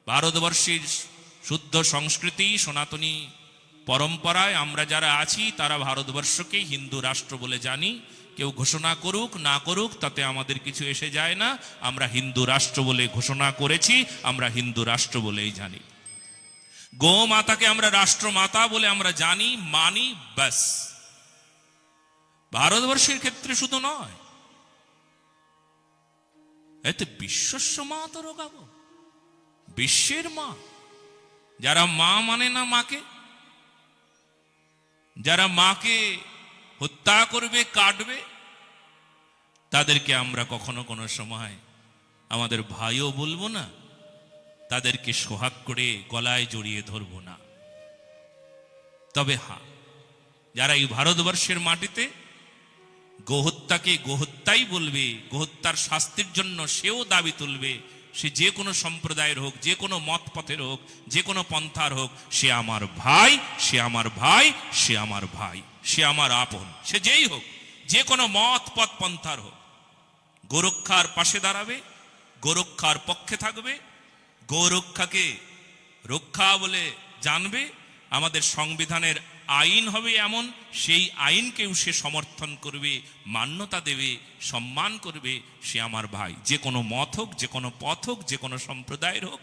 ভারতবর্ষের শুদ্ধ সংস্কৃতি সনাতনী পরম্পরায় আমরা যারা আছি তারা ভারতবর্ষকে হিন্দু রাষ্ট্র বলে জানি। কেউ ঘোষণা করুক না করুক তাতে আমাদের কিছু এসে যায় না। আমরা হিন্দু রাষ্ট্র বলে ঘোষণা করেছি, আমরা হিন্দু রাষ্ট্র বলেই জানি। গো মাতাকে আমরা রাষ্ট্রমাতা বলে আমরা জানি, মানি, ব্যাস। ভারতবর্ষের ক্ষেত্রে শুধু নয়, এতে বিশ্বস্য মা তো রোগাবো, বিশ্বের মা। যারা মা মানে না মাকে, যারা মাকে হত্যা করবে, কাটবে, তাদেরকে আমরা কখনো কোনো সময় আমাদের ভাইও বলবো না, তাদেরকে সোহাগ করে গলায় জড়িয়ে ধরবো না। তবে হ্যাঁ, যারা এই ভারতবর্ষের মাটিতে গোহত্যাকে গোহত্যাই বলবে, গোহত্যার শাস্তির জন্য সেও দাবি তুলবে, সে যে কোনো সম্প্রদায়ের হোক, যে কোনো মত পথের হোক, যে কোনো পন্থার হোক, সে আমার ভাই, সে আমার ভাই, সে আমার ভাই, সে আমার আপন, সে যেই হোক, যে কোনো মত পথ পন্থার হোক, গোরক্ষার পাশে দাঁড়াবে, গোরক্ষার পক্ষে থাকবে, গোরক্ষাকে রক্ষা বলে জানবে। আমাদের সংবিধানের আইন হবে এমন, সেই আইনকেও সে সমর্থন করবে, মান্যতা দেবে, সম্মান করবে। সে আমার ভাই, যে কোনো মত হোক, যে কোনো পথ হোক, যে কোনো সম্প্রদায়ের হোক,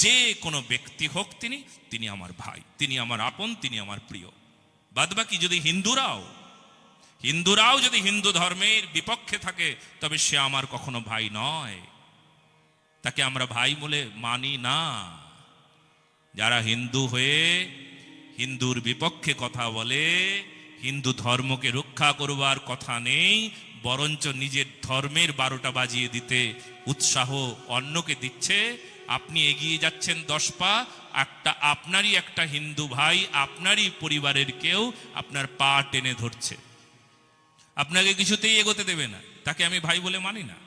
যে কোনো ব্যক্তি হোক, তিনি আমার ভাই, তিনি আমার আপন, তিনি আমার প্রিয়। বাদবাকি যদি হিন্দুরাও যদি হিন্দু ধর্মের বিপক্ষে থাকে, তবে সে আমার কখনো ভাই নয়, তাকে আমরা ভাই বলে মানি না। যারা হিন্দু হয়ে হিন্দুর বিপক্ষে কথা বলে, হিন্দু ধর্মকে রক্ষা করবার কথা নেই, বরঞ্চ নিজের ধর্মের 12টা বাজিয়ে দিতে উৎসাহ অন্যকে দিচ্ছে। আপনি এগিয়ে যাচ্ছেন 10 পা, আপনারই একটা হিন্দু ভাই, আপনারই পরিবারের কেউ আপনার পা টেনে ধরছে, আপনাকে কিছুতেই এগোতে দেবে না, তাকে আমি ভাই বলে মানি না।